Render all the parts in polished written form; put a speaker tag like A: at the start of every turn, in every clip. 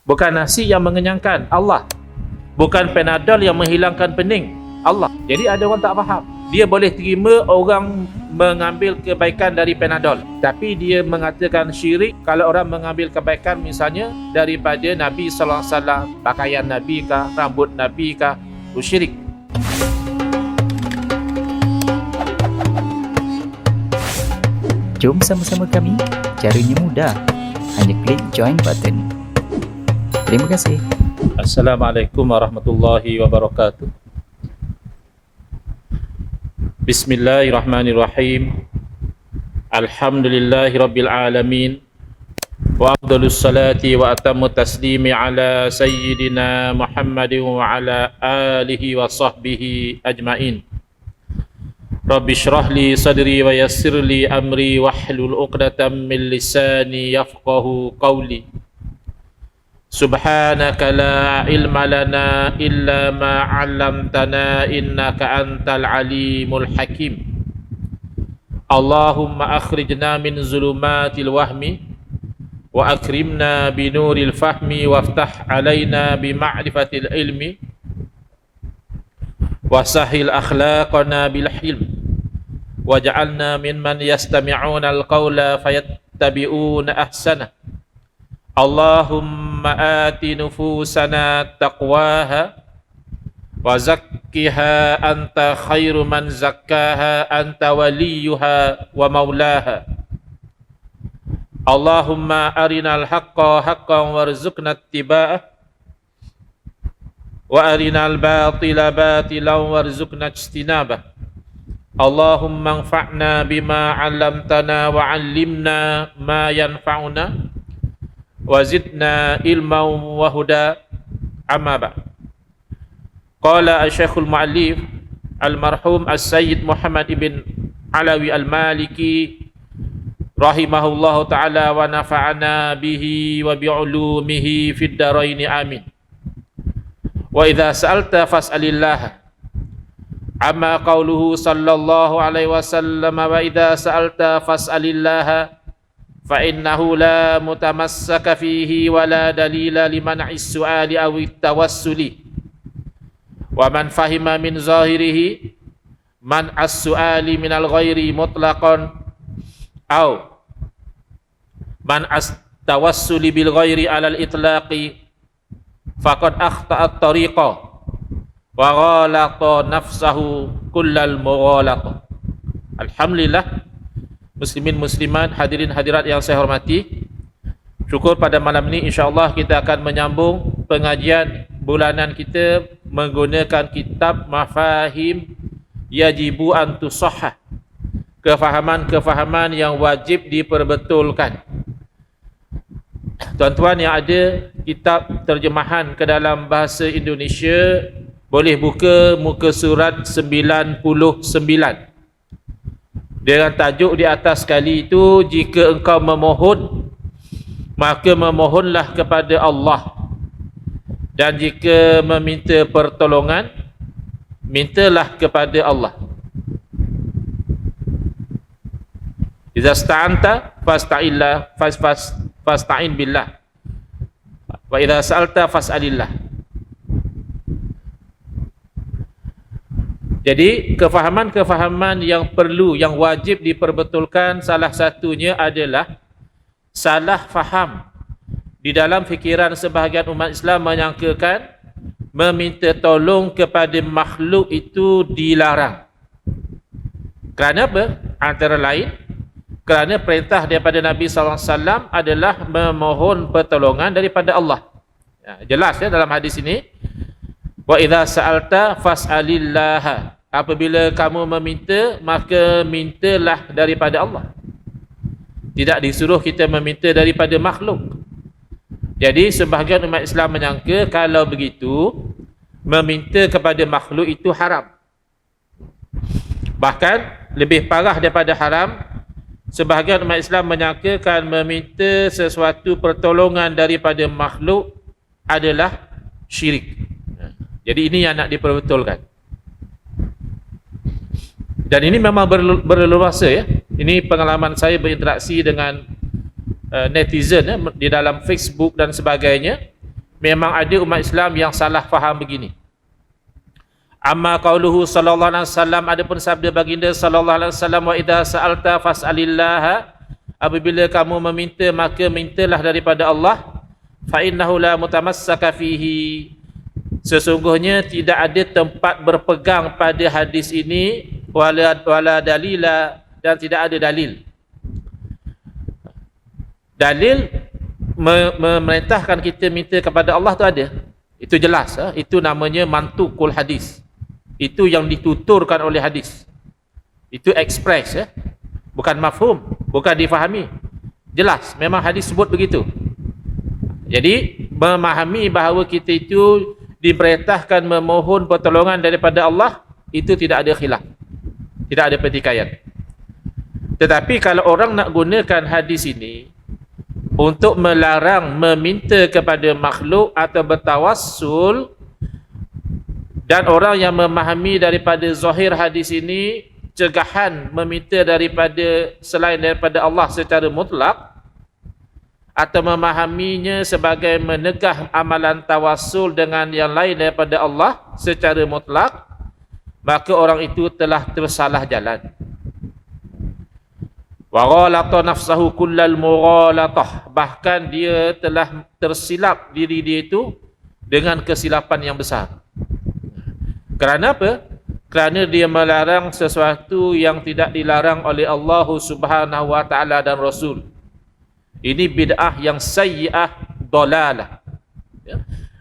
A: Bukan nasi yang mengenyangkan, Allah. Bukan Panadol yang menghilangkan pening, Allah. Jadi ada orang tak faham. Dia boleh terima orang mengambil kebaikan dari Panadol, tapi dia mengatakan syirik kalau orang mengambil kebaikan misalnya daripada Nabi sallallahu alaihi wasallam, pakaian Nabi kah, rambut Nabi kah, itu syirik.
B: Jom sama-sama kami. Caranya mudah. Hanya klik join button. Terima kasih.
A: Assalamualaikum warahmatullahi wabarakatuh. Bismillahirrahmanirrahim. Alhamdulillahi rabbil alamin. Wa afdalus salati wa atammu taslimi ala sayyidina Muhammadin wa ala alihi wa sahbihi ajmain. Rabbi shrah li sadri wa yassir li amri wahlul 'uqdatam min lisani yafqahu qawli. Subhanaka la ilma lana illa ma 'allamtana innaka antal alimul hakim. Allahumma akhrijna min zulumatil wahmi wa akrimna binuril fahmi waftah alaina bima'rifatil ilmi wa sahil akhlaqana bil hilm waj'alna mimman yastami'una al-qawla fayattabi'una ahsana. Allahumma ati nufusana taqwaha wa zakkiha anta khairu man zakkaha anta waliyuha wa maulaha. Allahumma arinal haqqa haqqan warzuqna ittiba'ah wa arinal batila batilan warzuqna ijtinabah. Allahumma anfa'na bima 'allamtana wa 'allimna ma yanfa'una wa zidna ilman wa huda. Amma ba'd. Qala asy-syekhul mu'allif al-marhum as-sayyid Muhammad ibn Alawi al-Maliki rahimahullahu ta'ala wa nafa'ana bihi wa bi'ulumihi fid daraini amin. Wa idza sa'alta fas'alillah. Amma qauluhu sallallahu alaihi wasallam wa idza sa'alta fas'alillah fa innahu la mutamassaka fihi wa la dalila liman as-su'ali aw at-tawassuli wa man fahima min zahirihi man as-su'ali min al-ghairi mutlaqan aw man as-tawassuli bil ghairi ala al-itlaqi faqad akhta'a at-tariqa wa ghalata nafsahu kullal mughalata. Alhamdulillah, muslimin muslimat, hadirin hadirat yang saya hormati, syukur pada malam ini insyaAllah kita akan menyambung pengajian bulanan kita menggunakan kitab Mafahim Yajibu an Tusahhah, kefahaman-kefahaman yang wajib diperbetulkan. Tuan-tuan yang ada kitab terjemahan ke dalam bahasa Indonesia, boleh buka muka surat 99 dengan tajuk di atas sekali itu, jika engkau memohon maka memohonlah kepada Allah, dan jika meminta pertolongan mintalah kepada Allah. Idza sta'anta fasta'in billah wa idza sa'alta fas'alillah. Jadi kefahaman-kefahaman yang perlu, yang wajib diperbetulkan, salah satunya adalah salah faham di dalam fikiran sebahagian umat Islam menyangkakan meminta tolong kepada makhluk itu dilarang. Kerana apa? Antara lain, kerana perintah daripada Nabi sallallahu alaihi wasallam adalah memohon pertolongan daripada Allah. Ya, jelas ya dalam hadis ini. Wa idza sa'alta fas'alillah. Apabila kamu meminta, maka mintalah daripada Allah. Tidak disuruh kita meminta daripada makhluk. Jadi sebahagian umat Islam menyangka kalau begitu meminta kepada makhluk itu haram. Bahkan lebih parah daripada haram, sebahagian umat Islam menyangkakan meminta sesuatu pertolongan daripada makhluk adalah syirik. Jadi ini yang nak diperbetulkan. Dan ini memang berleluasa ya. Ini pengalaman saya berinteraksi dengan netizen ya, di dalam Facebook dan sebagainya. memang ada umat Islam yang salah faham begini. Amma qauluhu sallallahu alaihi wasallam, adapun sabda baginda sallallahu alaihi wasallam, wa idza sa'alta fas'alillah, apabila kamu meminta maka mintalah daripada Allah, fa innahu la mutamassaka fihi, sesungguhnya tidak ada tempat berpegang pada hadis ini, wala dalila, dan tidak ada dalil. Dalil memerintahkan kita minta kepada Allah tu ada. Itu jelas, itu namanya mantukul hadis. Itu yang dituturkan oleh hadis. Itu express, bukan mafhum, bukan difahami. Jelas, memang hadis sebut begitu. Jadi memahami bahawa kita itu diperintahkan memohon pertolongan daripada Allah, itu tidak ada khilaf, tidak ada pertikaian. Tetapi kalau orang nak gunakan hadis ini untuk melarang meminta kepada makhluk atau bertawassul, dan orang yang memahami daripada zahir hadis ini cegahan meminta daripada selain daripada Allah secara mutlak, atau memahaminya sebagai menegah amalan tawassul dengan yang lain daripada Allah secara mutlak, maka orang itu telah tersalah jalan. Wa ghalata nafsahu kullal mughalatah, bahkan dia telah tersilap diri dia itu dengan kesilapan yang besar. Kerana apa? Kerana dia melarang sesuatu yang tidak dilarang oleh Allah Subhanahu wa taala dan Rasul. Ini bid'ah yang sayyi'ah, dalalah.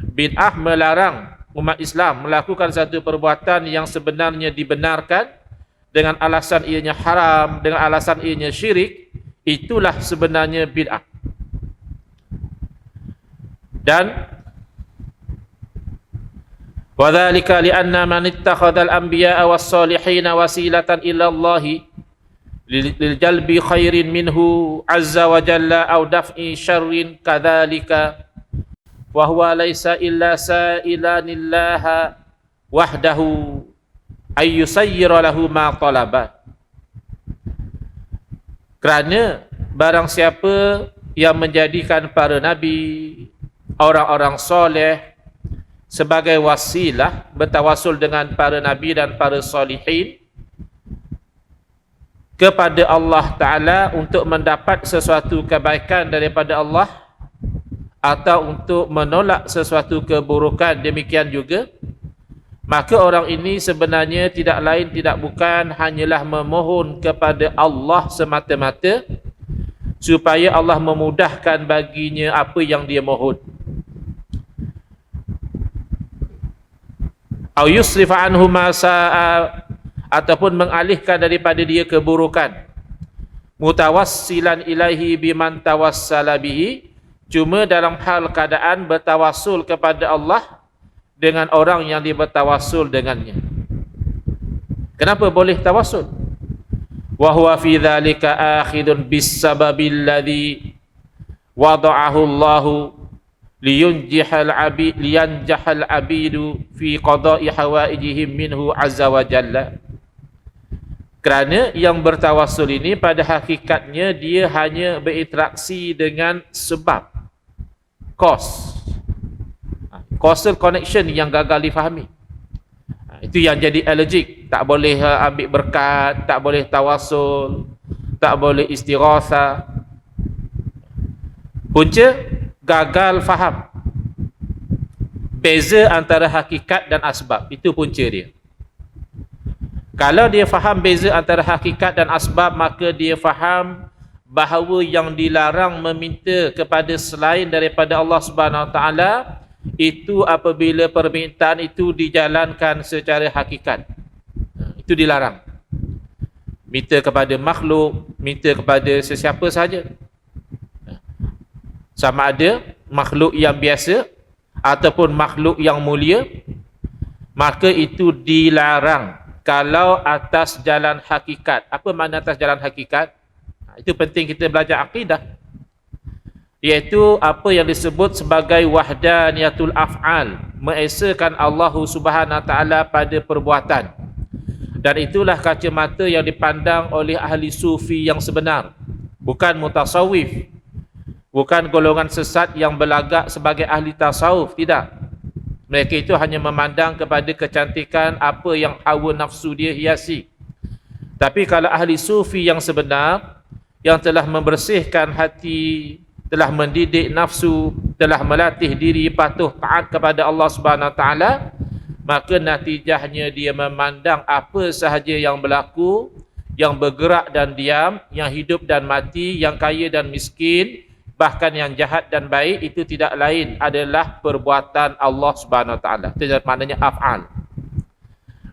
A: Bid'ah melarang umat Islam melakukan satu perbuatan yang sebenarnya dibenarkan dengan alasan ianya haram, dengan alasan ianya syirik, itulah sebenarnya bid'ah. Dan وَذَلِكَ لِأَنَّ مَنِ اتَّخَذَ الْأَنْبِيَاءَ وَالصَّالِحِينَ وَسِيلَةً إِلَى اللَّهِ لِلْجَلْبِ خَيْرٍ مِنْهُ عَزَّ وَجَلَّ أَوْ دَفْعِ شَرٍّ كَذَلِكَ وَهُوَ لَيْسَ إِلَّا سَائِلًا اللَّهَ وَحْدَهُ أَن يُسَيِّرَ لَهُ مَا طَلَبَ. Kerana barang siapa yang menjadikan para nabi, orang-orang soleh sebagai wasilah, bertawassul dengan para nabi dan para salihin kepada Allah Ta'ala untuk mendapat sesuatu kebaikan daripada Allah, atau untuk menolak sesuatu keburukan, demikian juga, maka orang ini sebenarnya tidak lain tidak bukan hanyalah memohon kepada Allah semata-mata supaya Allah memudahkan baginya apa yang dia mohon. Au yusrifa anhu ma sa'a, ataupun mengalihkan daripada dia keburukan. Mutawassilan ilaihi biman tawassala bihi, cuma dalam hal keadaan bertawassul kepada Allah dengan orang yang dia bertawassul dengannya. Kenapa boleh tawassul? Wa huwa fi dzalika akhidun bis sababil ladzi wada'ahu Allahu liyanjahal abidu fi qada'i hawaijihim minhu azza wa jalla. Kerana yang bertawassul ini pada hakikatnya dia hanya berinteraksi dengan sebab, causal connection yang gagal difahami. Itu yang jadi allergic. Tak boleh ambil berkat, tak boleh tawassul, tak boleh istighatsah. Punca gagal faham beza antara hakikat dan asbab. Itu punca dia. Kalau dia faham beza antara hakikat dan asbab, maka dia faham bahawa yang dilarang meminta kepada selain daripada Allah Subhanahu Wa Taala itu apabila permintaan itu dijalankan secara hakikat. Itu dilarang. Minta kepada makhluk, minta kepada sesiapa sahaja. Sama ada makhluk yang biasa ataupun makhluk yang mulia, maka itu dilarang kalau atas jalan hakikat. Apa makna atas jalan hakikat? Itu penting kita belajar akidah. Iaitu apa yang disebut sebagai wahdaniyatul af'al, mengesakan Allah Subhanahu Wa Taala pada perbuatan. Dan itulah kacamata yang dipandang oleh ahli sufi yang sebenar, bukan mutasawwif. Bukan golongan sesat yang berlagak sebagai ahli tasawuf, tidak. Mereka itu hanya memandang kepada kecantikan apa yang hawa nafsu dia hiasi. Tapi kalau ahli sufi yang sebenar, yang telah membersihkan hati, telah mendidik nafsu, telah melatih diri patuh taat kepada Allah Subhanahu Wa Taala, maka natijahnya dia memandang apa sahaja yang berlaku, yang bergerak dan diam, yang hidup dan mati, yang kaya dan miskin, bahkan yang jahat dan baik, itu tidak lain adalah perbuatan Allah Subhanahu Wa Taala. Itu maknanya af'al.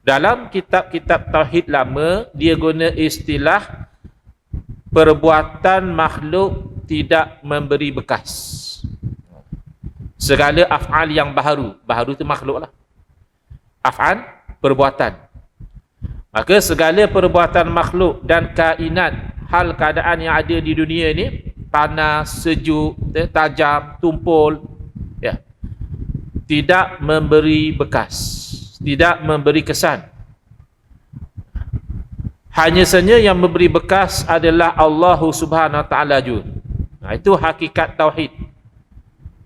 A: Dalam kitab-kitab tauhid lama, dia guna istilah perbuatan makhluk tidak memberi bekas. Segala af'al yang baharu itu makhluk lah. Af'al, perbuatan. Maka segala perbuatan makhluk dan kainat, hal keadaan yang ada di dunia ini, panas, sejuk, tajam, tumpul, ya, tidak memberi bekas, tidak memberi kesan. Hanya saja yang memberi bekas adalah Allah Subhanahu Wa Taala juga. Nah, itu hakikat tauhid.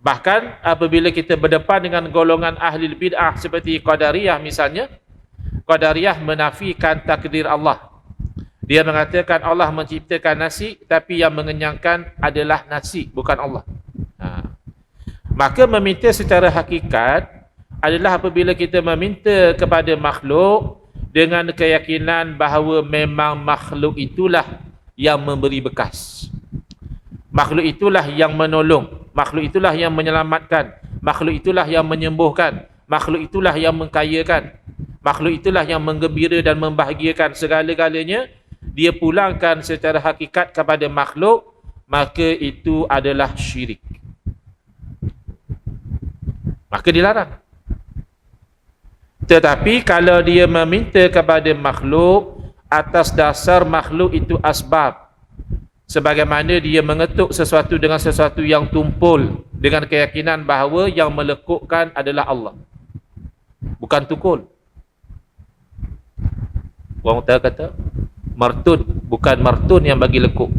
A: Bahkan apabila kita berdepan dengan golongan ahli bid'ah seperti Qadariyah misalnya, Qadariyah menafikan takdir Allah. Dia mengatakan Allah menciptakan nasi, tapi yang mengenyangkan adalah nasi, bukan Allah. Maka meminta secara hakikat adalah apabila kita meminta kepada makhluk dengan keyakinan bahawa memang makhluk itulah yang memberi bekas. Makhluk itulah yang menolong, makhluk itulah yang menyelamatkan, makhluk itulah yang menyembuhkan, makhluk itulah yang mengkayakan, makhluk itulah yang menggembira dan membahagiakan. Segala-galanya dia pulangkan secara hakikat kepada makhluk, maka itu adalah syirik. Maka dilarang. Tetapi kalau dia meminta kepada makhluk atas dasar makhluk itu asbab, sebagaimana dia mengetuk sesuatu dengan sesuatu yang tumpul dengan keyakinan bahawa yang melekukkan adalah Allah, bukan tukul. Orang kata martun, bukan martun yang bagi lekuk,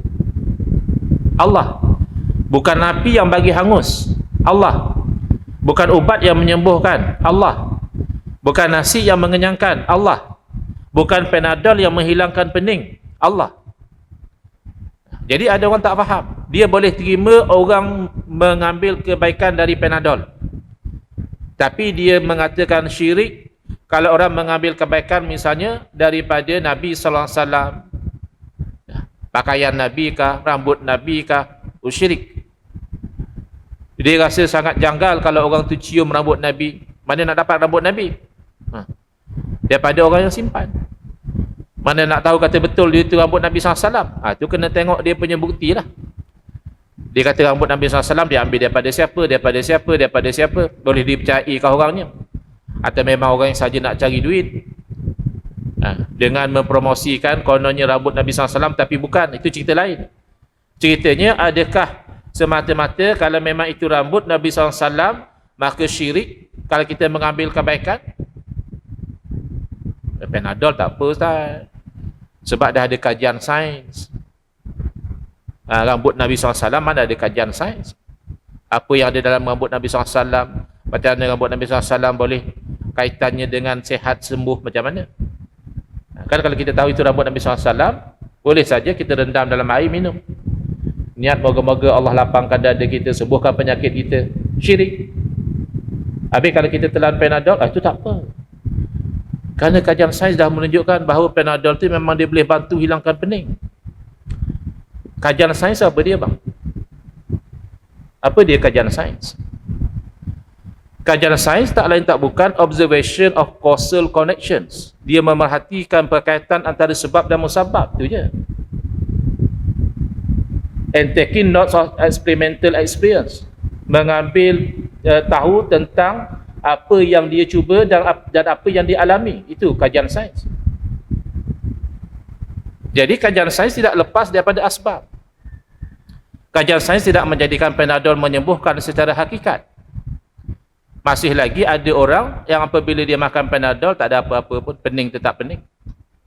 A: Allah. Bukan api yang bagi hangus, Allah. Bukan ubat yang menyembuhkan, Allah. Bukan nasi yang mengenyangkan, Allah. Bukan Panadol yang menghilangkan pening, Allah. Jadi ada orang tak faham, dia boleh terima orang mengambil kebaikan dari Panadol, tapi dia mengatakan syirik kalau orang mengambil kebaikan misalnya daripada Nabi sallallahu alaihi wasallam, pakaian Nabi kah, rambut Nabi kah, syirik. Dia rasa sangat janggal kalau orang tu cium rambut Nabi. Mana nak dapat rambut Nabi? Daripada orang yang simpan. Mana nak tahu kata betul dia tu rambut Nabi SAW? Tu kena tengok dia punya bukti lah. Dia kata rambut Nabi SAW dia ambil daripada siapa, daripada siapa, daripada siapa. Boleh dipercayai kah orangnya? Atau memang orang yang saja nak cari duit? Dengan mempromosikan kononnya rambut Nabi SAW, tapi bukan. Itu cerita lain. Ceritanya adakah semata-mata kalau memang itu rambut Nabi SAW, maka syirik kalau kita mengambil kebaikan? Panadol tak apa Ustaz, sebab dah ada kajian sains. Rambut Nabi SAW mana ada kajian sains? Apa yang ada dalam rambut Nabi SAW? Macam mana rambut Nabi SAW boleh kaitannya dengan sehat sembuh macam mana? Kan kalau kita tahu itu rambut Nabi SAW, boleh saja kita rendam dalam air minum. Niat moga-moga Allah lapangkan dada kita, sembuhkan penyakit kita. Syirik. Habis kalau kita telan Panadol, itu tak apa. Kerana kajian sains dah menunjukkan bahawa Panadol tu memang dia boleh bantu hilangkan pening. Kajian sains apa dia bang? Apa dia kajian sains? Kajian sains tak lain tak bukan observation of causal connections. Dia memerhatikan perkaitan antara sebab dan musabab, tu je. And taking notes of experimental experience. Mengambil tahu tentang apa yang dia cuba dan apa yang dia alami. Itu kajian sains. Jadi kajian sains tidak lepas daripada asbab. Kajian sains tidak menjadikan Panadol menyembuhkan secara hakikat. Masih lagi ada orang yang apabila dia makan Panadol tak ada apa-apa pun, pening tetap pening.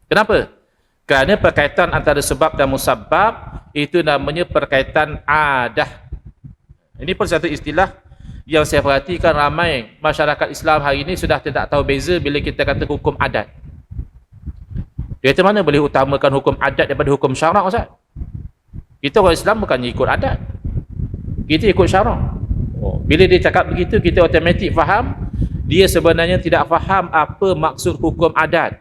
A: Kenapa? Kerana perkaitan antara sebab dan musabab itu namanya perkaitan adah. Ini pun satu istilah yang saya perhatikan ramai masyarakat Islam hari ini sudah tidak tahu beza bila kita kata hukum adat. Dia kata mana boleh utamakan hukum adat daripada hukum syarak, Ustaz? Kita orang Islam bukan ikut adat. Kita ikut syarak. Bila dia cakap begitu, kita automatik faham dia sebenarnya tidak faham apa maksud hukum adat.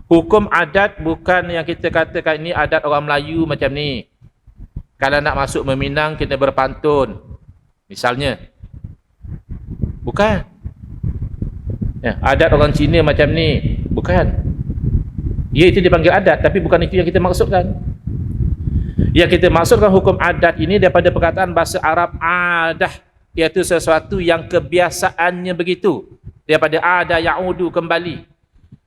A: Hukum adat bukan yang kita katakan ini adat orang Melayu macam ni. Kalau nak masuk meminang kena berpantun. Misalnya. Bukan. Ya, adat orang Cina macam ni. Bukan. Ya, itu dipanggil adat, tapi bukan itu yang kita maksudkan. Yang kita maksudkan hukum adat ini daripada perkataan bahasa Arab adah, iaitu sesuatu yang kebiasaannya begitu. Daripada ada ya'udu, kembali.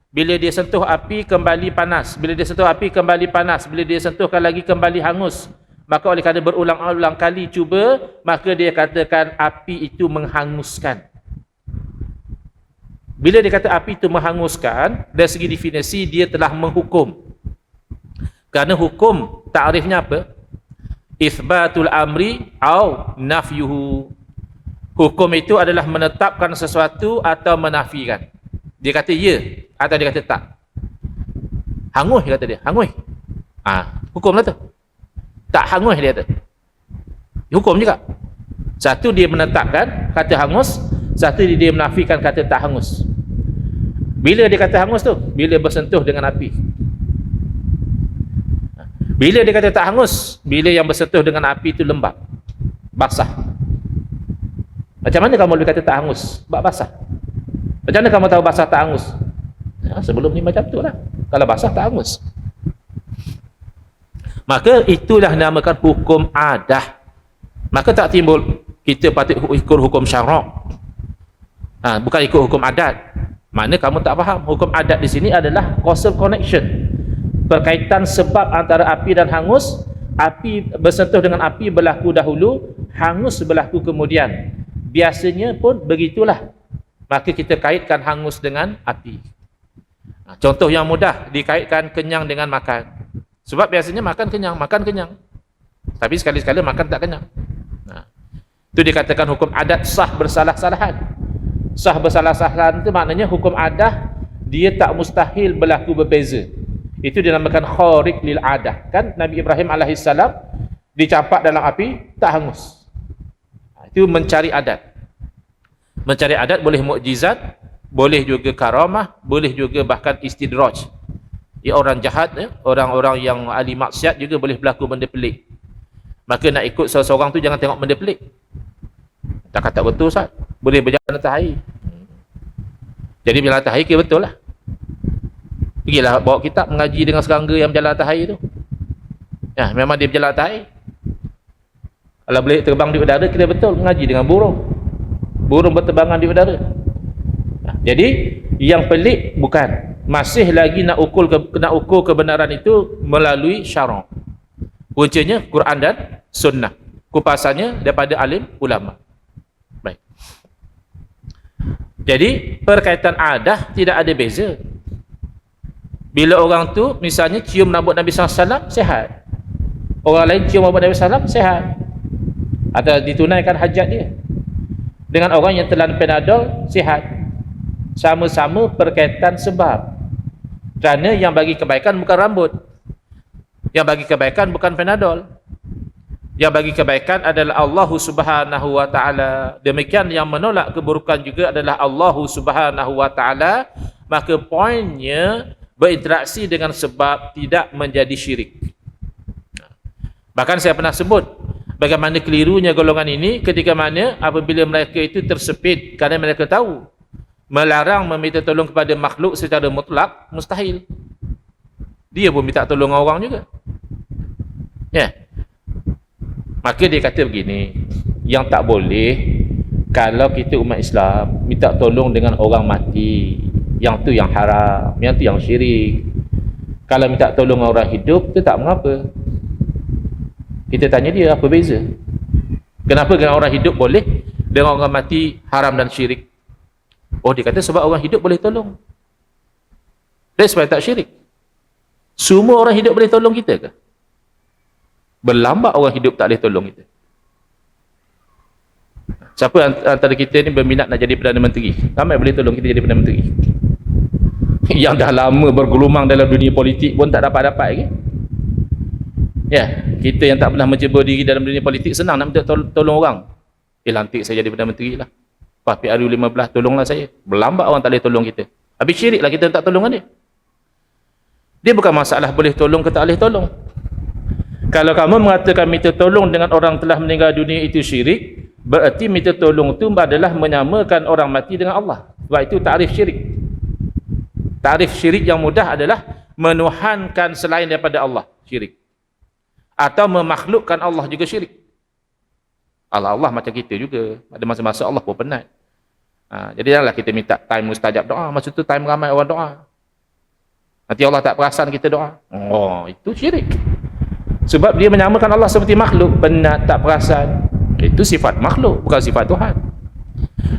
A: Bila dia sentuh api, kembali panas. Bila dia sentuh api, kembali panas. Bila dia sentuhkan lagi, kembali hangus. Maka oleh kerana berulang-ulang kali cuba, maka dia katakan api itu menghanguskan. Bila dia kata api itu menghanguskan, dari segi definisi dia telah menghukum. Kerana hukum takrifnya apa? Itsbatul amri au nafyuhu. Hukum itu adalah menetapkan sesuatu atau menafikan. Dia kata ya atau dia kata tak. Hangus kata dia, hangus. Hukumlah tu. Tak hangus dia kata. Hukum juga. Satu dia menetapkan kata hangus, satu dia menafikan kata tak hangus. Bila dia kata hangus tu? Bila bersentuh dengan api. Bila dia kata tak hangus? Bila yang bersentuh dengan api itu lembab, basah. Macam mana kamu boleh kata tak hangus? Sebab basah. Macam mana kamu tahu basah tak hangus? Sebelum ni macam tu lah. Kalau basah tak hangus. Maka itulah namakan hukum adah. Maka tak timbul kita patut ikut hukum syarak. Bukan ikut hukum adat. Mana kamu tak faham? Hukum adat di sini adalah causal connection. Berkaitan sebab antara api dan hangus. Api bersentuh dengan api berlaku dahulu, hangus berlaku kemudian. Biasanya pun begitulah. Maka kita kaitkan hangus dengan api. Contoh yang mudah, dikaitkan kenyang dengan makan. Sebab biasanya makan kenyang. Tapi sekali-sekala makan tak kenyang. Itu dikatakan hukum adat sah bersalah-salahan. Sah bersalah-salahan itu maknanya hukum adat dia tak mustahil berlaku berbeza. Itu dinamakan khariq lil adah. Kan Nabi Ibrahim alaihissalam dicampak dalam api tak hangus. Itu mencari adat. Mencari adat boleh mukjizat, boleh juga karamah, boleh juga bahkan istidraj. Orang jahat, orang-orang yang ahli maksiat juga boleh berlaku benda pelik. Maka nak ikut seseorang tu jangan tengok benda pelik. Tak kata betul Ustaz, boleh berjalan atas air. Jadi berjalan atas air kira betul lah. Pergilah bawa kitab mengaji dengan serangga yang berjalan atas air tu. Memang dia berjalan atas air. Kalau boleh terbang di udara, kira betul mengaji dengan burung. Burung berterbangan di udara. Jadi yang pelik bukan. Masih lagi nak ukur kebenaran itu melalui syarak. Kuncinya Quran dan Sunnah. Kupasannya daripada alim ulama. Baik. Jadi perkaitan adah tidak ada beza. Bila orang tu misalnya cium rambut Nabi SAW, sihat. Orang lain cium rambut Nabi SAW, sihat. Atau ditunaikan hajat dia. Dengan orang yang telan Panadol, sihat. Sama-sama perkaitan sebab. Kerana yang bagi kebaikan bukan rambut. Yang bagi kebaikan bukan Panadol. Yang bagi kebaikan adalah Allah Subhanahu wa taala. Demikian yang menolak keburukan juga adalah Allah Subhanahu wa taala. Maka poinnya berinteraksi dengan sebab tidak menjadi syirik. Bahkan saya pernah sebut bagaimana kelirunya golongan ini ketika mana apabila mereka itu tersepit kerana mereka tahu melarang meminta tolong kepada makhluk secara mutlak mustahil. Dia pun minta tolong orang juga. Maka dia kata begini, yang tak boleh kalau kita umat Islam minta tolong dengan orang mati, yang tu yang haram, yang tu yang syirik. Kalau minta tolong orang hidup, tu tak mengapa. Kita tanya dia, apa beza? Kenapa dengan orang hidup boleh, dengan orang mati haram dan syirik? Oh, dia kata sebab orang hidup boleh tolong. That's why tak syirik. Semua orang hidup boleh tolong kita ke? Berlambat orang hidup tak boleh tolong kita. Siapa antara kita ni berminat nak jadi Perdana Menteri? Ramai boleh tolong kita jadi Perdana Menteri. Yang dah lama bergelumang dalam dunia politik pun tak dapat-dapat lagi. Ya, kita yang tak pernah mencuba diri dalam dunia politik senang nak minta tolong orang. Lantik saya jadi Perdana Menteri lah. Lepas PRU 15 tolonglah saya. Berlambat orang tak boleh tolong kita. Habis syirik lah kita tak tolong dia. Dia bukan masalah boleh tolong ke tak boleh tolong. Kalau kamu mengatakan minta tolong dengan orang telah meninggal dunia itu syirik, berarti minta tolong itu adalah menyamakan orang mati dengan Allah. Sebab itu takrif syirik. Takrif syirik yang mudah adalah menuhankan selain daripada Allah, syirik. Atau memakhlukkan Allah juga syirik. Allah macam kita juga. Ada masa-masa Allah pun penat. Jadi janganlah kita minta time mustajab doa. Masa tu time ramai orang doa. Nanti Allah tak perasan kita doa. Oh, itu syirik. Sebab dia menyamakan Allah seperti makhluk, penat, tak perasan. Itu sifat makhluk, bukan sifat Tuhan.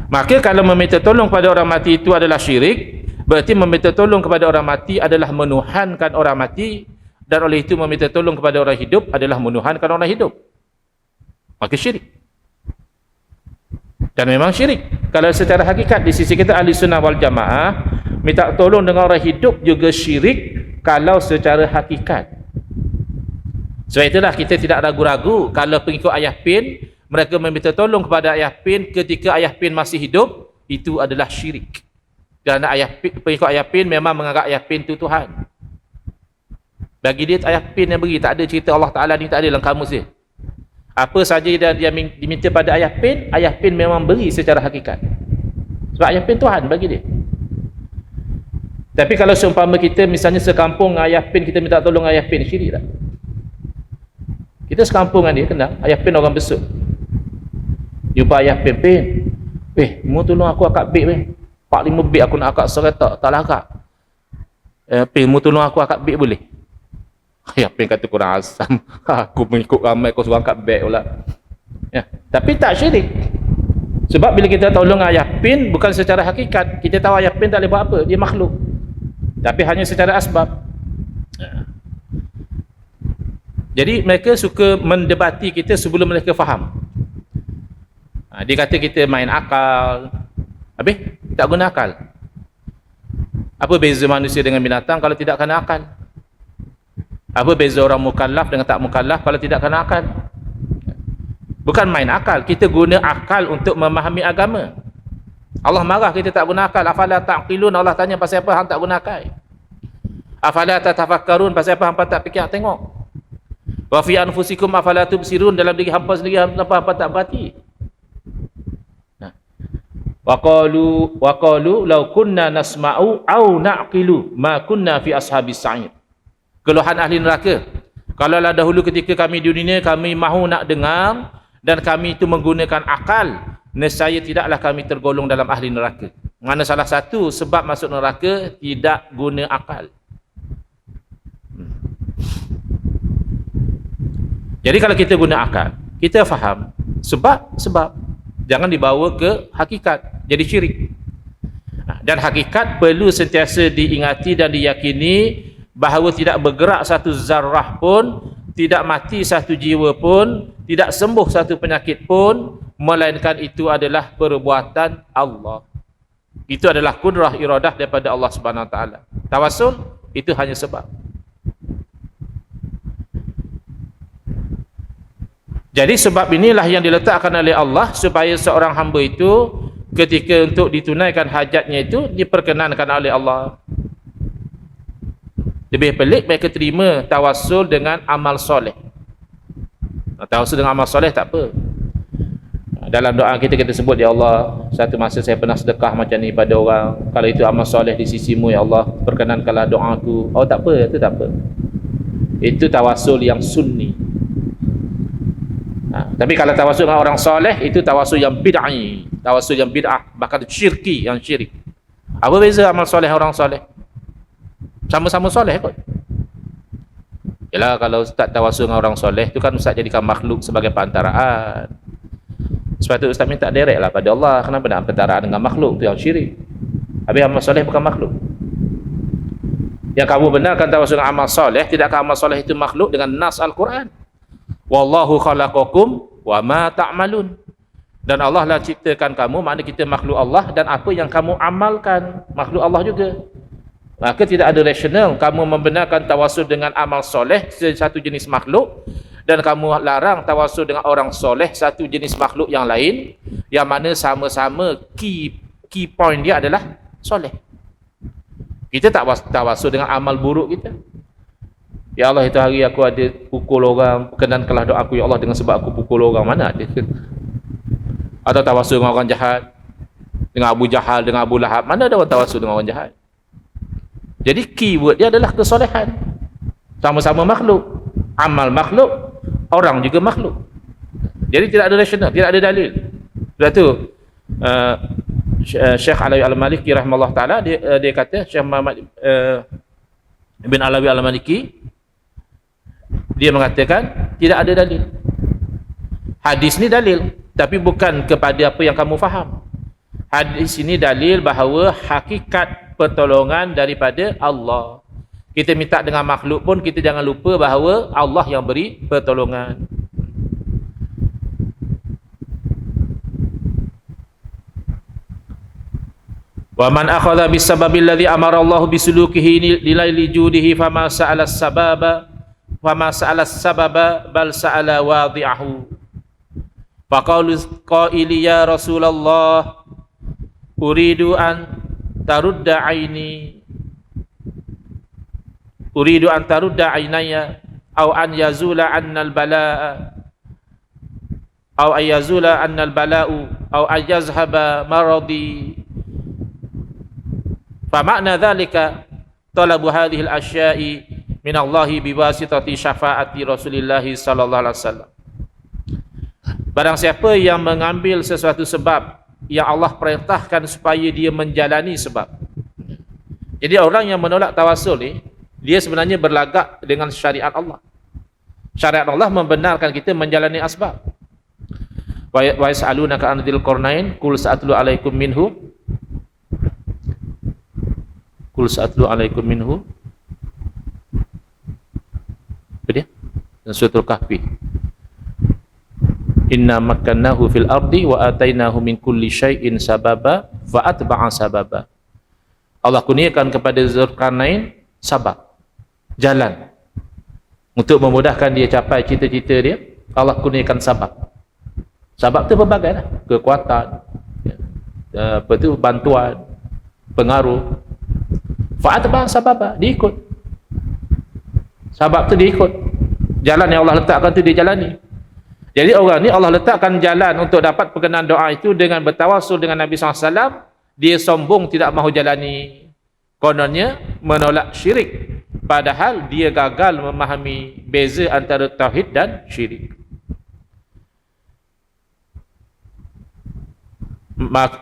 A: Maka kalau meminta tolong kepada orang mati itu adalah syirik, berarti meminta tolong kepada orang mati adalah menuhankan orang mati, dan oleh itu meminta tolong kepada orang hidup adalah menuhankan orang hidup. Maka syirik. Dan memang syirik. Kalau secara hakikat di sisi kita ahli sunnah wal jamaah, minta tolong dengan orang hidup juga syirik kalau secara hakikat. Sebab itulah kita tidak ragu-ragu kalau pengikut Ayah Pin, mereka meminta tolong kepada Ayah Pin ketika Ayah Pin masih hidup, itu adalah syirik. Kerana pengikut Ayah Pin memang menganggap Ayah Pin itu Tuhan. Bagi dia Ayah Pin yang beri, tak ada cerita Allah Ta'ala ni, tak ada dalam kamus dia. Apa saja dia diminta pada Ayah Pin memang beri secara hakikat. Sebab Ayah Pin Tuhan bagi dia. Tapi kalau seumpama kita misalnya sekampung Ayah Pin, kita minta tolong Ayah Pin, syirik tak? Kita sekampung dengan dia, kenal Ayah Pin orang besut. Jumpa Ayah Pin, mu tolong aku akak beg 4-5 beg aku nak akak seretak, tak lah akak. Pin, mu tolong aku akak beg boleh? Ayah Pin kata kurang asam. Aku mengikut ramai, kau suruh angkat beg pula. Ya, tapi tak syirik. Sebab bila kita tolong Ayah Pin, bukan secara hakikat. Kita tahu Ayah Pin tak boleh buat apa, dia makhluk. Tapi hanya secara asbab. Ya. Jadi mereka suka mendebati kita sebelum mereka faham. Dia kata kita main akal. Habis tak guna akal. Apa beza manusia dengan binatang kalau tidak kena akal? Apa beza orang mukallaf dengan tak mukallaf kalau tidak kena akal? Bukan main akal, kita guna akal untuk memahami agama. Allah marah kita tak guna akal. Afala ta'qilun, Allah tanya pasal apa hang tak guna akal? Afala tatafakkarun, pasal apa hang tak fikir tengok? Wa fi anfusikum afala tubsirun, dalam diri hampa sendiri hampa tak berhati. Wa qalu law kunna nasma'u aw na'qilu ma kunna fi ashabis sa'ir. Keluhan ahli neraka. Kalaulah dahulu ketika kami di dunia kami mahu nak dengar dan kami itu menggunakan akal, nescaya tidaklah kami tergolong dalam ahli neraka. Mana salah satu sebab masuk neraka tidak guna akal. Jadi kalau kita guna akal, kita faham sebab jangan dibawa ke hakikat, jadi syirik. Dan hakikat perlu sentiasa diingati dan diyakini bahawa tidak bergerak satu zarrah pun, tidak mati satu jiwa pun, tidak sembuh satu penyakit pun, melainkan itu adalah perbuatan Allah. Itu adalah kudrah iradah daripada Allah Subhanahu Wa Taala. Tawassul itu hanya sebab. Jadi sebab inilah yang diletakkan oleh Allah supaya seorang hamba itu ketika untuk ditunaikan hajatnya itu diperkenankan oleh Allah. Lebih pelik mereka terima tawassul dengan amal soleh. Tawassul dengan amal soleh tak apa. Dalam doa kita sebut, ya Allah, satu masa saya pernah sedekah macam ni pada orang, kalau itu amal soleh di sisimu ya Allah, perkenankanlah doaku. Oh tak apa, itu tak apa. Itu tawassul yang sunni. Tapi kalau tawassul dengan orang soleh, itu tawassul yang bid'ah, tawassul yang bid'ah, bahkan syirki, yang syirik. Apa beza amal soleh orang soleh? Sama-sama soleh kot. Yalah, kalau ustaz tawassul dengan orang soleh, itu kan ustaz jadikan makhluk sebagai perantaraan. Sebab tu ustaz minta direct lah pada Allah. Kenapa nak perantaraan dengan makhluk? Itu yang syirik. Habis amal soleh bukan makhluk. Yang kamu benarkan tawassul dengan amal soleh, tidakkah amal soleh itu makhluk dengan nas Al-Quran? Wallahu khalaqakum wa ma ta'malun. Dan Allah lah ciptakan kamu, makna kita makhluk Allah, dan apa yang kamu amalkan makhluk Allah juga. Maka tidak ada rasional kamu membenarkan tawasul dengan amal soleh satu jenis makhluk, dan kamu larang tawasul dengan orang soleh satu jenis makhluk yang lain, yang mana sama-sama key point dia adalah soleh. Kita tak tawasul dengan amal buruk kita. Ya Allah, itu hari aku ada pukul orang, perkenankanlah doaku ya Allah dengan sebab aku pukul orang. Mana ada? Atau tawasul dengan orang jahat, dengan Abu Jahal, dengan Abu Lahab. Mana ada orang tawasul dengan orang jahat? Jadi keyword dia adalah kesolehan. Sama-sama makhluk, amal makhluk, orang juga makhluk. Jadi tidak ada rasional, tidak ada dalil. Sebab tu Syekh Alawi Al-Maliki rahimahullah ta'ala, dia kata, Syekh Muhammad Ibn Alawi Al-Maliki, dia mengatakan tidak ada dalil. Hadis ni dalil, tapi bukan kepada apa yang kamu faham. Hadis ini dalil bahawa hakikat pertolongan daripada Allah. Kita minta dengan makhluk pun, kita jangan lupa bahawa Allah yang beri pertolongan. Wa man akhadha bis-sababil ladzi amara Allah bisulukihi lilaili judihi fama sa'ala as-sababa bal sa'ala wadi'ahu. Faqalu qaili ya Rasulullah uridu an tarudda aynaya aw an yazula anna al-balaa aw ayazula anna al-bala'u aw ayazhaba maradi. Fa makna dhalika talabu hadhihi al-asya'i min Allah biwasitati syafaati Rasulillah sallallahu alaihi wasallam. Barang siapa yang mengambil sesuatu sebab yang Allah perintahkan supaya dia menjalani sebab. Jadi orang yang menolak tawasul ni, dia sebenarnya berlagak dengan syariat Allah. Syariat Allah membenarkan kita menjalani asbab. Wa yas'alunaka 'anil qarnain qul sa'atlu 'alaikum minhu apa dia? Suratul Kahfi. Inna makkannahu fil ardi wa atainahu min kulli syai'in sababa fa atba'a sababa. Allah kurniakan kepada Zulkarnain sabab, jalan untuk memudahkan dia capai cita-cita dia. Allah kurniakan sabab. Sabab tu berbagai lah, kekuatan, apa tu, bantuan, pengaruh. Fa atba'a sababa, diikut. Sabab tu diikut. Jalan yang Allah letakkan tu dia jalani. Jadi orang ni Allah letakkan jalan untuk dapat perkenan doa itu dengan bertawasul dengan Nabi SAW. Dia sombong tidak mahu jalani. Kononnya menolak syirik. Padahal dia gagal memahami beza antara tauhid dan syirik.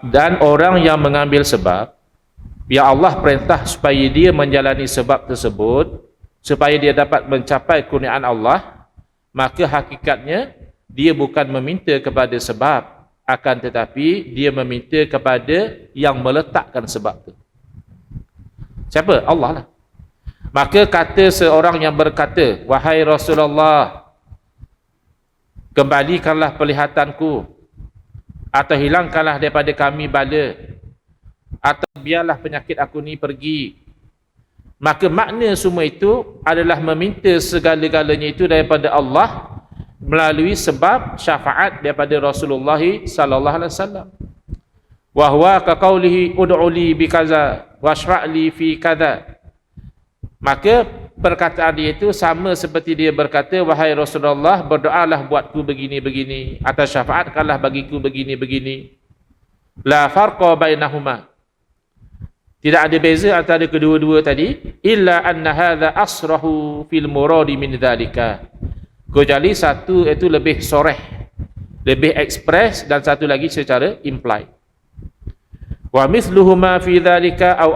A: Dan orang yang mengambil sebab, yang Allah perintah supaya dia menjalani sebab tersebut, supaya dia dapat mencapai kurniaan Allah, maka hakikatnya dia bukan meminta kepada sebab, akan tetapi dia meminta kepada yang meletakkan sebab itu. Siapa? Allah lah. Maka kata seorang yang berkata, wahai Rasulullah, kembalikanlah pelihatanku, atau hilangkanlah daripada kami bala, atau biarlah penyakit aku ni pergi. Maka makna semua itu adalah meminta segala-galanya itu daripada Allah melalui sebab syafaat daripada Rasulullah sallallahu alaihi wasallam. Wa huwa ka qaulihi ud'u li bi kaza washfa' li fi kaza. Maka perkataan dia itu sama seperti dia berkata, wahai Rasulullah, berdoalah buatku begini-begini, atau syafaatkanlah bagiku begini-begini. La farqa bainahuma. Tidak ada beza antara kedua-dua tadi, illa anna hadza asrahu fil muradi min dzalika. Kecuali satu itu lebih soreh, lebih ekspres, dan satu lagi secara implied. Wa mithluhuma fi dzalika aw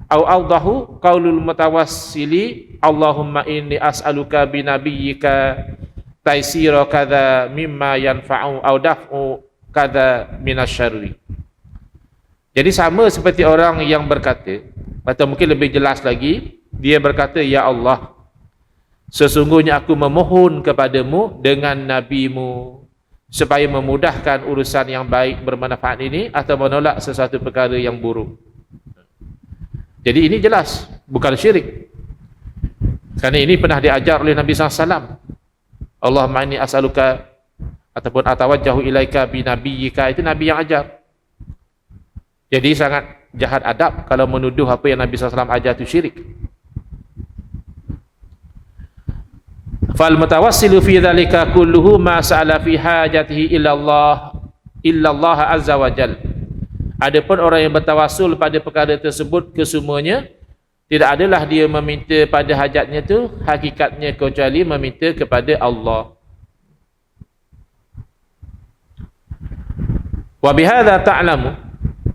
A: awdahu qaulul mutawassili Allahumma inni as'aluka bi nabiyyika taysira kadza mimma yanfa'u aw daf'u kadza minasyarri. Jadi sama seperti orang yang berkata, atau mungkin lebih jelas lagi, dia berkata, ya Allah, sesungguhnya aku memohon kepadamu dengan nabimu supaya memudahkan urusan yang baik bermanfaat ini atau menolak sesuatu perkara yang buruk. Jadi ini jelas bukan syirik. Kerana ini pernah diajar oleh Nabi SAW. Allahumma inni as'aluka ataupun atawajjahu ilaika binabiyyika, itu Nabi yang ajar. Jadi sangat jahat adab kalau menuduh apa yang Nabi SAW ajar itu syirik. Fal mutawassilu fi dzalika kulluhu ma sa'ala fi hajatihi illa Allah azza wa jalla. Adapun orang yang bertawassul pada perkara tersebut kesemuanya, tidak adalah dia meminta pada hajatnya tu hakikatnya kecuali meminta kepada Allah. Wa bihadza ta'lamu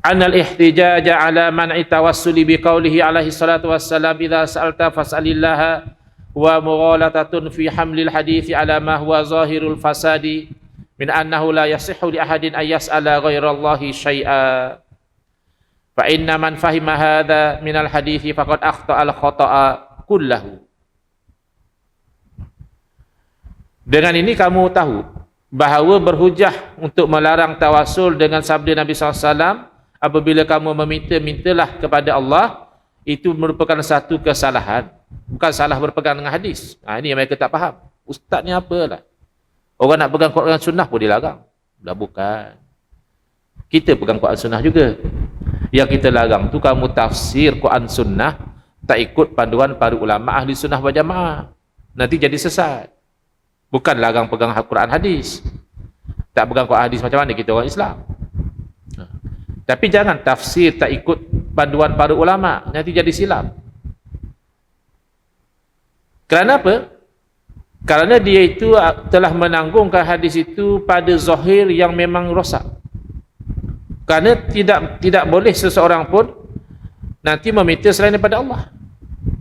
A: anna al-ihtijaj ala man'i tawassuli biqaulihi alaihi salatu wassalam idza sa'alta fas'alillaha wa mughalatatun fi hamlil hadithi ala ma huwa zahirul fasadi min annahu la yasihhu li ahadin an yas'ala ghairallahi syai'a. Fa inna man fahima hadha minal hadithi faqad akhta'al khata'a kullahu. Dengan ini kamu tahu bahawa berhujah untuk melarang tawasul dengan sabda Nabi SAW apabila kamu mintalah kepada Allah, itu merupakan satu kesalahan. Bukan salah berpegang dengan hadis. Ini yang mereka tak faham. Ustaz ni apalah? Orang nak pegang Quran Sunnah pun dilarang. Dah bukan. Kita pegang Quran Sunnah juga. Yang kita larang tu kamu tafsir Quran Sunnah tak ikut panduan para ulama ahli sunnah wal jamaah, nanti jadi sesat. Bukan larang pegang Quran hadis. Tak pegang Quran hadis macam mana kita orang Islam. Tapi jangan tafsir tak ikut panduan para ulama, nanti jadi silap. Kerana apa? Kerana dia itu telah menanggungkan hadis itu pada zahir yang memang rosak. Kerana tidak boleh seseorang pun nanti meminta selain daripada Allah.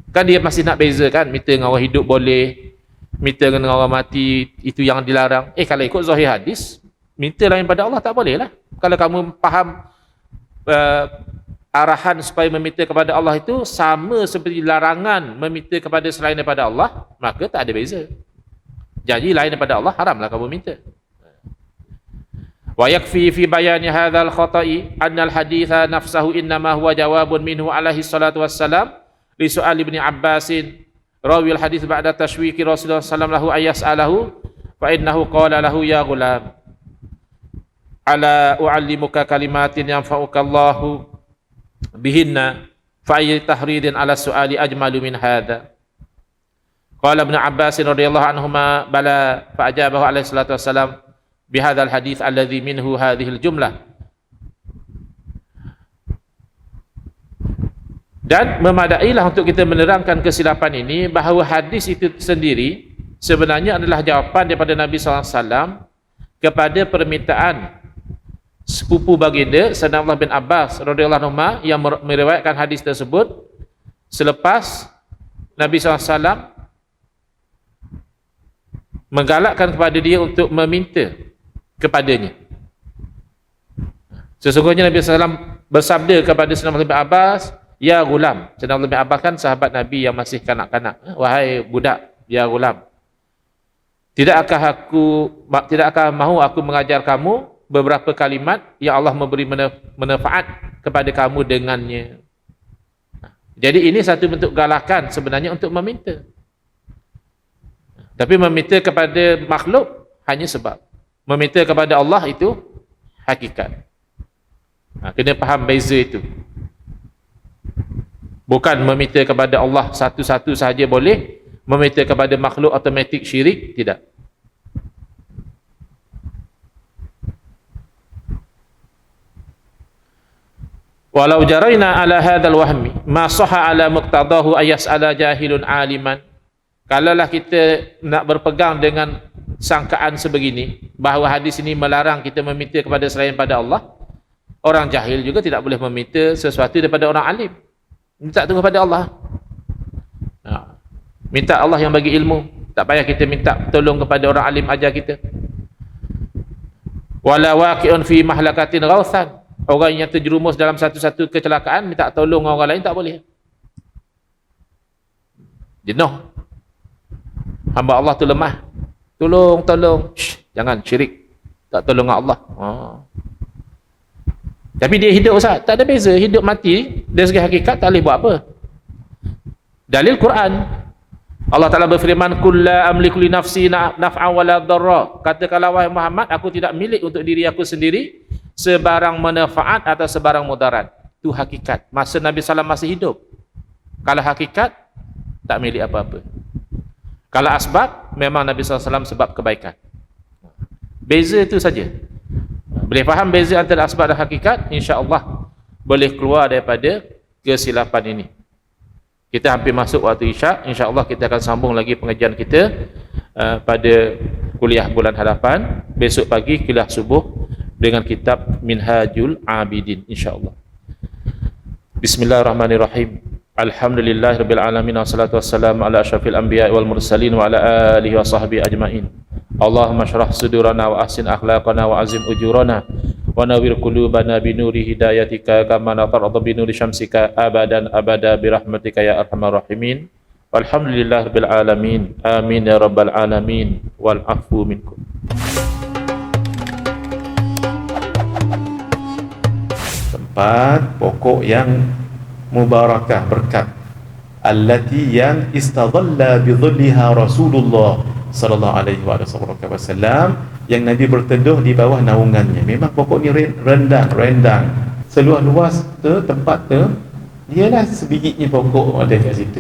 A: Kan dia masih nak bezakan, minta dengan orang hidup boleh, minta dengan orang mati itu yang dilarang. Kalau ikut zahir hadis, minta lain daripada Allah tak boleh lah. Kalau kamu faham arahan supaya meminta kepada Allah itu sama seperti larangan meminta kepada selain daripada Allah, maka tak ada beza. Jadi lain daripada Allah haramlah kamu minta. Wa yakfi fi bayani hadzal khata'i anna al-haditha nafsahu innama huwa jawabun minhu alaihi salatu wassalam li su'al Ibn Abbas rawi al-hadits ba'da tashwiki Rasulullah sallallahu alaihi wasallam lahu ayas'alahu fa innahu qala lahu ya ghulam ala u'allimuka kalimatin yanfa'uka Allahu bihinna fa ay tahridin ala su'ali ajmalu min hadha. Qala Ibn Abbas radhiyallahu anhuma bala fa ajabahu alaihi salatu wassalam bihadzal hadits alladhi minhu hadhil jumlah. Dan memadailah untuk kita menerangkan kesilapan ini bahawa hadis itu sendiri sebenarnya adalah jawapan daripada Nabi SAW kepada permintaan sepupu baginda Sayyidina Abdullah bin Abbas radhiyallahu anhu yang meriwayatkan hadis tersebut selepas Nabi SAW menggalakkan kepada dia untuk meminta kepadanya. Sesungguhnya Nabi SAW bersabda kepada Sayyidina Abdullah bin Abbas, ya gulam. Sayyidina Abdullah bin Abbas kan sahabat Nabi yang masih kanak-kanak. Wahai budak, ya gulam. Tidakkah mahu aku mengajar kamu beberapa kalimat yang Allah memberi manfaat kepada kamu dengannya. Jadi ini satu bentuk galakan sebenarnya untuk meminta. Tapi meminta kepada makhluk hanya sebab. Meminta kepada Allah itu hakikat. Kena faham beza itu. Bukan meminta kepada Allah satu-satu sahaja boleh, meminta kepada makhluk automatik syirik, tidak. Walau jaraina ala hadzal wahmi ma sahha ala muqtadahu ayas'ala jahilun aliman. Kalaulah kita nak berpegang dengan sangkaan sebegini bahawa hadis ini melarang kita meminta kepada selain pada Allah, orang jahil juga tidak boleh meminta sesuatu daripada orang alim. Minta tu kepada Allah. Minta Allah yang bagi ilmu. Tak payah kita minta tolong kepada orang alim ajar kita. Wala waqi'un fi mahlakatin ghauthan. Orang yang terjerumus dalam satu-satu kecelakaan minta tolong orang lain tak boleh. Jenuh. Hamba Allah tu lemah. Tolong. Jangan syirik. tak tolong Allah. Tapi dia hidup Ustaz, tak ada beza. Hidup mati dari segi hakikat tak boleh buat apa. Dalil Quran, Allah Ta'ala berfirman, "Qul la amliku li nafsi naf'an wala dharra." Katakanlah wahai Muhammad, aku tidak milik untuk diri aku sendiri sebarang manfaat atau sebarang mudarat. Itu hakikat masa Nabi SAW masih hidup. Kalau hakikat, tak milik apa-apa. Kalau asbab, memang Nabi SAW sebab kebaikan. Beza itu saja. Boleh faham beza antara asbab dan hakikat, insya-Allah boleh keluar daripada kesilapan ini. Kita hampir masuk waktu Isyak, insya-Allah kita akan sambung lagi pengajian kita pada kuliah bulan hadapan. Besok pagi kuliah subuh dengan kitab Minhajul Abidin, insya-Allah. Bismillahirrahmanirrahim. Alhamdulillahirabbil alamin wassalatu wassalamu ala asyrafil anbiya'i wal mursalin wa ala alihi wa sahbihi ajmain. Allahumma syrah sudurana wa ahsin akhlaqana wa azim ujurana wa nawwir qulubana bi nuri hidayatika kama natarada bi nuri syamsika abadan abada bi rahmatika ya arhamar rahimin. Walhamdulillahirabbil alamin. Amin ya rabbal alamin wal afu minkum.
C: Tempat pokok yang mubarakah, berkat, allati yang istadalla bi dhilliha Rasulullah sallallahu alaihi wasallam, yang Nabi berteduh di bawah naungannya. Memang pokok ni rendang, seluas luas tu tempat tu ialah sebijiknya pokok ada kat situ.